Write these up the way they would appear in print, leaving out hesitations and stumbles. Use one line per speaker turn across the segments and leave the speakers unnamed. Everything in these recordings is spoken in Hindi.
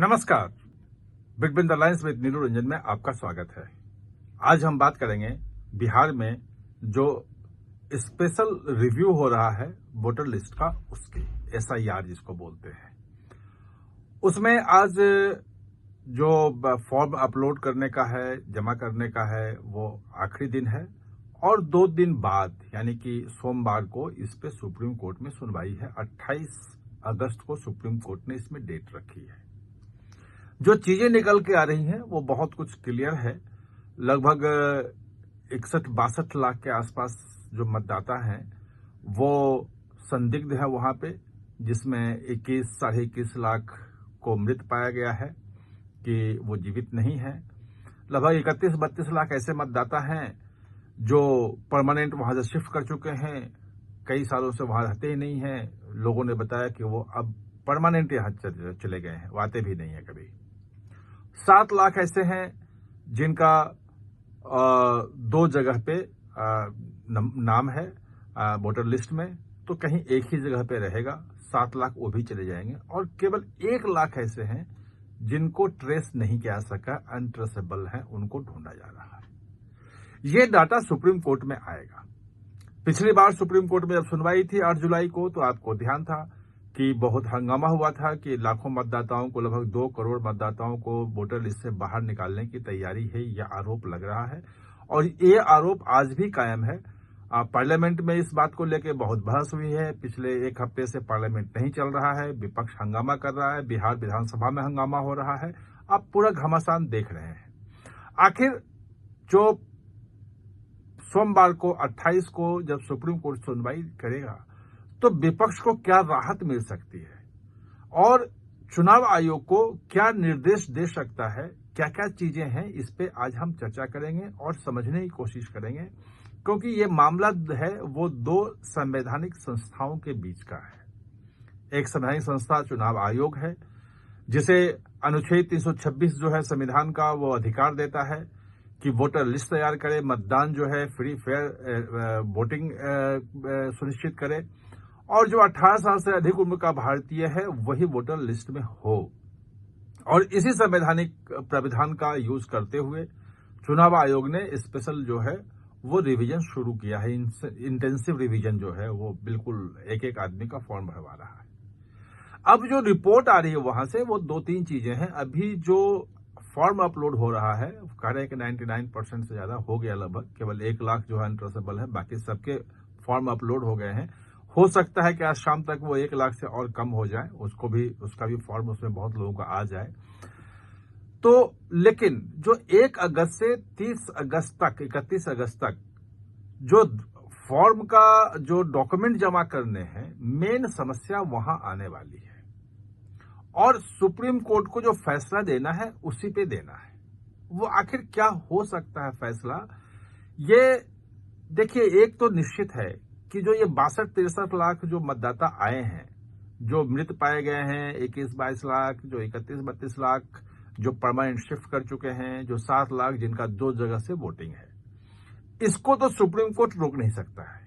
नमस्कार। बिटवीन द लाइन्स विद नीलू रंजन में आपका स्वागत है। आज हम बात करेंगे बिहार में जो स्पेशल रिव्यू हो रहा है वोटर लिस्ट का, उसकी SIR जिसको बोलते हैं, उसमें आज जो फॉर्म अपलोड करने का है, जमा करने का है, वो आखिरी दिन है और 2 दिन बाद यानी कि सोमवार को इस पे सुप्रीम कोर्ट में सुनवाई है। 28 अगस्त को सुप्रीम कोर्ट ने इसमें डेट रखी है। जो चीजें निकल के आ रही हैं वो बहुत कुछ क्लियर है। लगभग 61-62 लाख के आसपास जो मतदाता हैं वो संदिग्ध है वहां पे, जिसमें 21-21.5 लाख को मृत पाया गया है कि वो जीवित नहीं है। लगभग 31-32 लाख ऐसे मतदाता हैं जो परमानेंट वहां से शिफ्ट कर चुके हैं, कई सालों से वहां रहते ही नहीं हैं। लोगों ने बताया कि वो अब परमानेंट यहां चले गए हैं, वो आते भी नहीं है कभी। 7 लाख ऐसे हैं जिनका 2 जगह पे नाम है वोटर लिस्ट में, तो कहीं एक ही जगह पे रहेगा। 7 लाख वो भी चले जाएंगे और केवल 1 लाख ऐसे हैं जिनको ट्रेस नहीं किया सका, अनट्रेसेबल हैं, उनको ढूंढा जा रहा है। ये डाटा सुप्रीम कोर्ट में आएगा। पिछली बार सुप्रीम कोर्ट में जब सुनवाई थी 8 जुलाई को, तो आपको ध्यान था कि बहुत हंगामा हुआ था कि लाखों मतदाताओं को, लगभग 2 करोड़ मतदाताओं को वोटर लिस्ट से बाहर निकालने की तैयारी है, यह आरोप लग रहा है और ये आरोप आज भी कायम है। पार्लियामेंट में इस बात को लेकर बहुत बहस हुई है। पिछले 1 हफ्ते से पार्लियामेंट नहीं चल रहा है, विपक्ष हंगामा कर रहा है, बिहार विधानसभा में हंगामा हो रहा है। आप पूरा घमासान देख रहे हैं। आखिर जो सोमवार को 28 को जब सुप्रीम कोर्ट सुनवाई करेगा तो विपक्ष को क्या राहत मिल सकती है और चुनाव आयोग को क्या निर्देश दे सकता है, क्या क्या चीजें हैं, इस पे आज हम चर्चा करेंगे और समझने की कोशिश करेंगे, क्योंकि ये मामला है वो 2 संवैधानिक संस्थाओं के बीच का है। एक संवैधानिक संस्था चुनाव आयोग है, जिसे अनुच्छेद 326 जो है संविधान का, वो अधिकार देता है कि वोटर लिस्ट तैयार करे, मतदान जो है फ्री फेयर वोटिंग सुनिश्चित करे और जो 18 साल से अधिक उम्र का भारतीय है वही वोटर लिस्ट में हो। और इसी संवैधानिक प्राविधान का यूज करते हुए चुनाव आयोग ने स्पेशल जो है वो रिवीजन शुरू किया है। इंटेंसिव रिवीजन जो है वो बिल्कुल एक आदमी का फॉर्म भरवा रहा है। अब जो रिपोर्ट आ रही है वहां से वो 2-3 चीजें हैं। अभी जो फॉर्म अपलोड हो रहा है, कह रहे हैं कि 99% से ज्यादा हो गया, लगभग केवल 1 लाख जो है अनट्रेसेबल है, बाकी सबके फॉर्म अपलोड हो गए हैं। हो सकता है कि आज शाम तक वो 1 लाख से और कम हो जाए, उसका भी फॉर्म उसमें बहुत लोगों का आ जाए। तो लेकिन जो 1 अगस्त से 30 अगस्त तक, 31 अगस्त तक जो फॉर्म का जो डॉक्यूमेंट जमा करने हैं, मेन समस्या वहां आने वाली है और सुप्रीम कोर्ट को जो फैसला देना है उसी पे देना है। वो आखिर क्या हो सकता है फैसला, ये देखिए। एक तो निश्चित है कि जो ये 62-63 लाख जो मतदाता आए हैं, जो मृत पाए गए हैं, 21-22 लाख, जो 31-32 लाख जो परमानेंट शिफ्ट कर चुके हैं, जो 7 लाख जिनका 2 जगह से वोटिंग है, इसको तो सुप्रीम कोर्ट रोक नहीं सकता है।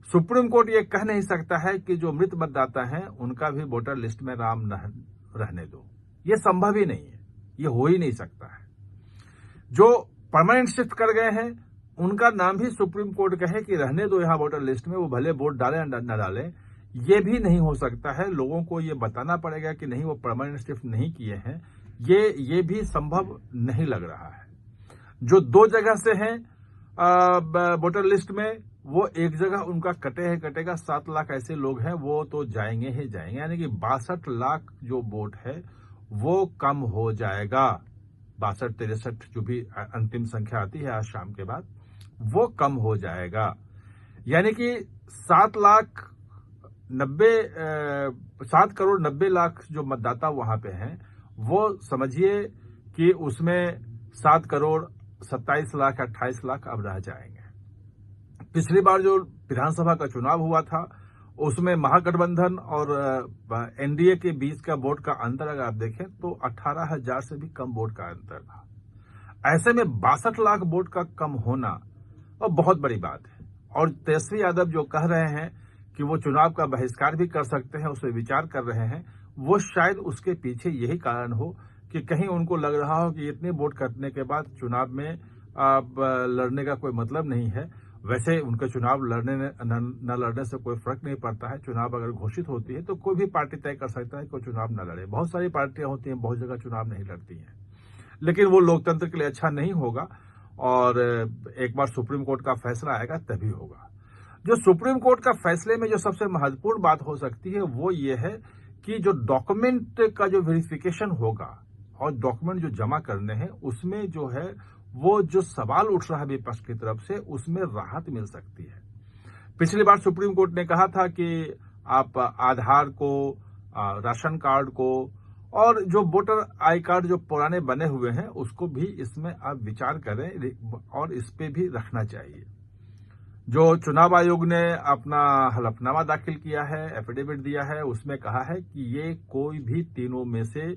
सुप्रीम कोर्ट ये कह नहीं सकता है कि जो मृत मतदाता हैं उनका भी वोटर लिस्ट में नाम रहने दो। ये संभव ही नहीं है, ये हो ही नहीं सकता है। जो परमानेंट शिफ्ट कर गए हैं उनका नाम भी सुप्रीम कोर्ट कहे कि रहने दो यहां वोटर लिस्ट में, वो भले वोट डालें या न डालें, ये भी नहीं हो सकता है। लोगों को ये बताना पड़ेगा कि नहीं, वो परमानेंट शिफ्ट नहीं किए हैं, ये भी संभव नहीं लग रहा है। जो 2 जगह से हैं वोटर लिस्ट में, वो 1 जगह उनका कटेगा। 7 लाख ऐसे लोग हैं, वो तो जाएंगे ही जाएंगे, यानी कि 62 लाख जो वोट है वो कम हो जाएगा। 62-63 जो भी अंतिम संख्या आती है आज शाम के बाद, वो कम हो जाएगा। यानी कि 7 करोड़ 90 लाख जो मतदाता वहां पे हैं, वो समझिए कि उसमें 7 करोड़ 27 लाख 28 लाख अब रह जाएंगे। पिछली बार जो विधानसभा का चुनाव हुआ था उसमें महागठबंधन और NDA के बीच का वोट का अंतर अगर आप देखें तो 18,000 से भी कम वोट का अंतर था। ऐसे में 62 लाख वोट का कम होना और बहुत बड़ी बात है। और तेजस्वी यादव जो कह रहे हैं कि वो चुनाव का बहिष्कार भी कर सकते हैं, उस पर विचार कर रहे हैं, वो शायद उसके पीछे यही कारण हो कि कहीं उनको लग रहा हो कि इतने वोट कटने के बाद चुनाव में अब लड़ने का कोई मतलब नहीं है। वैसे उनके चुनाव लड़ने न लड़ने से कोई फर्क नहीं पड़ता है। चुनाव अगर घोषित होती है तो कोई भी पार्टी तय कर सकता है कि वो चुनाव न लड़े। बहुत सारी पार्टियां होती हैं, बहुत जगह चुनाव नहीं लड़ती हैं, लेकिन वो लोकतंत्र के लिए अच्छा नहीं होगा। और एक बार सुप्रीम कोर्ट का फैसला आएगा तभी होगा। जो सुप्रीम कोर्ट का फैसले में जो सबसे महत्वपूर्ण बात हो सकती है वो ये है कि जो डॉक्यूमेंट का जो वेरिफिकेशन होगा और डॉक्यूमेंट जो जमा करने हैं उसमें जो है वो जो सवाल उठ रहा है विपक्ष की तरफ से उसमें राहत मिल सकती है। पिछली बार सुप्रीम कोर्ट ने कहा था कि आप आधार को, राशन कार्ड को और जो वोटर आई कार्ड जो पुराने बने हुए हैं उसको भी इसमें आप विचार करें और इस पे भी रखना चाहिए। जो चुनाव आयोग ने अपना हलफनामा दाखिल किया है, एफिडेविट दिया है, उसमें कहा है कि ये कोई भी तीनों में से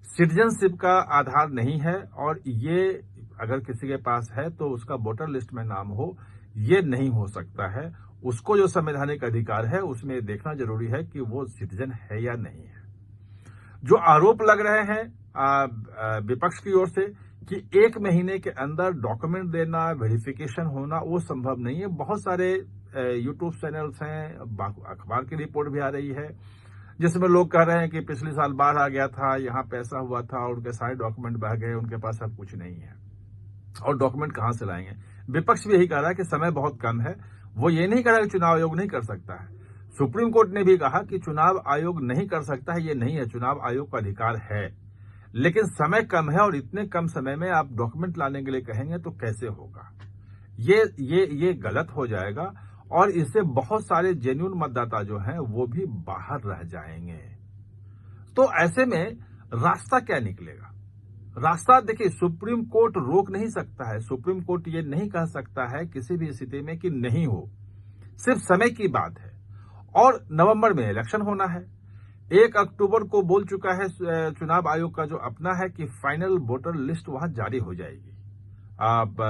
सिटीजनशिप का आधार नहीं है और ये अगर किसी के पास है तो उसका वोटर लिस्ट में नाम हो, ये नहीं हो सकता है। उसको जो संवैधानिक अधिकार है उसमें देखना जरूरी है कि वो सिटीजन है या नहीं है। जो आरोप लग रहे हैं विपक्ष की ओर से कि 1 महीने के अंदर डॉक्यूमेंट देना, वेरिफिकेशन होना वो संभव नहीं है। बहुत सारे यूट्यूब चैनल्स हैं, अखबार की रिपोर्ट भी आ रही है जिसमें लोग कह रहे हैं कि पिछले साल बाढ़ आ गया था, यहाँ पैसा हुआ था और उनके सारे डॉक्यूमेंट बह गए, उनके पास अब कुछ नहीं है और डॉक्यूमेंट कहां से लाएंगे। विपक्ष भी यही कह रहा है कि समय बहुत कम है। वो ये नहीं कह रहा कि चुनाव आयोग नहीं कर सकता है। सुप्रीम कोर्ट ने भी कहा कि चुनाव आयोग नहीं कर सकता है, ये नहीं है, चुनाव आयोग का अधिकार है, लेकिन समय कम है और इतने कम समय में आप डॉक्यूमेंट लाने के लिए कहेंगे तो कैसे होगा। ये गलत हो जाएगा और इससे बहुत सारे जेन्युइन मतदाता जो हैं वो भी बाहर रह जाएंगे। तो ऐसे में रास्ता क्या निकलेगा? रास्ता देखिए, सुप्रीम कोर्ट रोक नहीं सकता है। सुप्रीम कोर्ट ये नहीं कह सकता है किसी भी स्थिति में कि नहीं हो, सिर्फ समय की बात है। और नवंबर में इलेक्शन होना है। 1 अक्टूबर को बोल चुका है चुनाव आयोग का जो अपना है कि फाइनल वोटर लिस्ट वहां जारी हो जाएगी। अब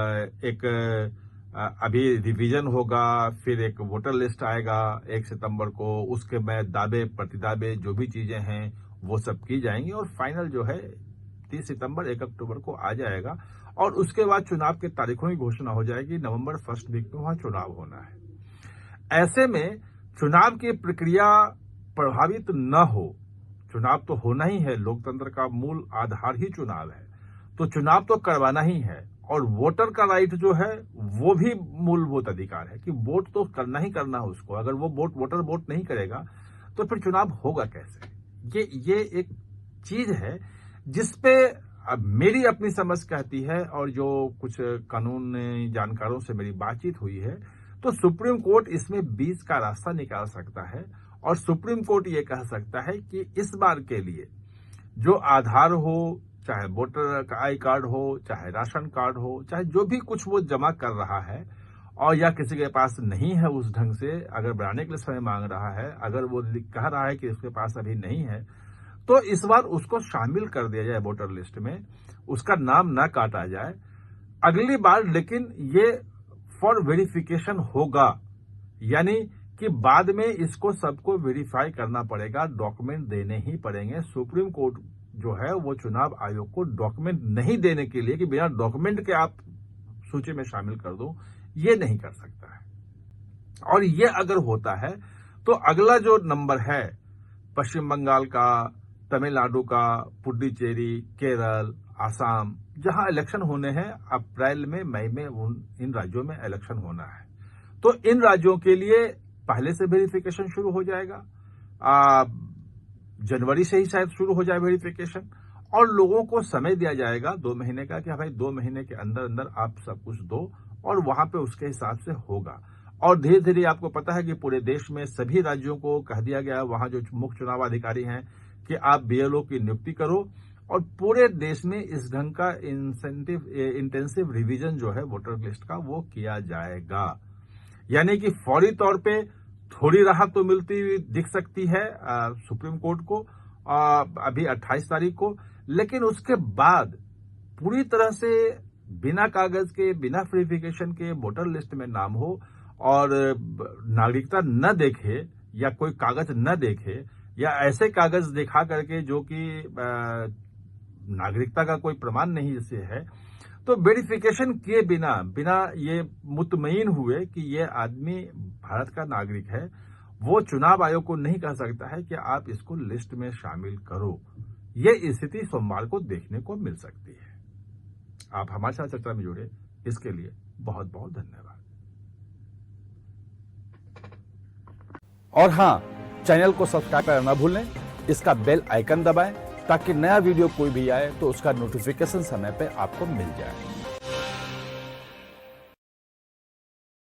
अभी रिवीजन होगा, फिर एक वोटर लिस्ट आएगा 1 सितंबर को। उसके में दावे प्रतिदावे जो भी चीजें हैं वो सब की जाएंगी और फाइनल जो है 30 सितंबर 1 अक्टूबर को आ जाएगा और उसके बाद चुनाव की तारीखों की घोषणा हो जाएगी। नवंबर फर्स्ट वीक में वहां चुनाव होना है। ऐसे में चुनाव की प्रक्रिया प्रभावित न हो, चुनाव तो होना ही है, लोकतंत्र का मूल आधार ही चुनाव है, तो चुनाव तो करवाना ही है। और वोटर का राइट जो है वो भी मूलभूत अधिकार है कि वोट तो करना ही करना है उसको। अगर वो वोटर वोट नहीं करेगा तो फिर चुनाव होगा कैसे? ये एक चीज है जिसपे अब मेरी अपनी समझ कहती है और जो कुछ कानूनी जानकारों से मेरी बातचीत हुई है तो सुप्रीम कोर्ट इसमें बीच का रास्ता निकाल सकता है और सुप्रीम कोर्ट ये कह सकता है कि इस बार के लिए जो आधार हो, चाहे वोटर का आई कार्ड हो, चाहे राशन कार्ड हो, चाहे जो भी कुछ वो जमा कर रहा है और या किसी के पास नहीं है उस ढंग से, अगर बनाने के लिए समय मांग रहा है, अगर वो कह रहा है कि उसके पास अभी नहीं है, तो इस बार उसको शामिल कर दिया जाए वोटर लिस्ट में, उसका नाम ना काटा जाए अगली बार। लेकिन ये फॉर वेरिफिकेशन होगा, यानी कि बाद में इसको सबको वेरीफाई करना पड़ेगा, डॉक्यूमेंट देने ही पड़ेंगे। सुप्रीम कोर्ट जो है वो चुनाव आयोग को डॉक्यूमेंट नहीं देने के लिए कि बिना डॉक्यूमेंट के आप सूची में शामिल कर दो, ये नहीं कर सकता है। और ये अगर होता है तो अगला जो नंबर है पश्चिम बंगाल का, तमिलनाडु का, पुडुचेरी, केरल, आसाम, जहां इलेक्शन होने हैं अप्रैल में, मई में, इन राज्यों में इलेक्शन होना है। तो इन राज्यों के लिए पहले से वेरिफिकेशन शुरू हो जाएगा, जनवरी से ही शायद शुरू हो जाए वेरिफिकेशन, और लोगों को समय दिया जाएगा 2 महीने का कि भाई 2 महीने के अंदर अंदर आप सब कुछ दो और वहां पे उसके हिसाब से होगा। और धीरे धीरे आपको पता है कि पूरे देश में सभी राज्यों को कह दिया गया, वहां जो मुख्य चुनाव अधिकारी हैं, कि आप बीएलओ की नियुक्ति करो और पूरे देश में इस ढंग का इंटेंसिव रिवीजन जो है वोटर लिस्ट का वो किया जाएगा। यानी कि फौरी तौर पे थोड़ी राहत तो मिलती हुई दिख सकती है सुप्रीम कोर्ट को अभी 28 तारीख को, लेकिन उसके बाद पूरी तरह से बिना कागज के, बिना वेरिफिकेशन के वोटर लिस्ट में नाम हो और नागरिकता न देखे या कोई कागज न देखे या ऐसे कागज दिखा करके जो कि नागरिकता का कोई प्रमाण नहीं इसे है, तो वेरिफिकेशन किए बिना ये मुतमईन हुए कि ये आदमी भारत का नागरिक है, वो चुनाव आयोग को नहीं कह सकता है कि आप इसको लिस्ट में शामिल करो। ये स्थिति सोमवार को देखने को मिल सकती है। आप हमारे साथ चर्चा में जुड़े, इसके लिए बहुत बहुत धन्यवाद।
और हाँ, चैनल को सब्सक्राइब करना ना भूलें, इसका बेल आइकन दबाएं ताकि नया वीडियो कोई भी आए तो उसका नोटिफिकेशन समय पे आपको मिल जाए।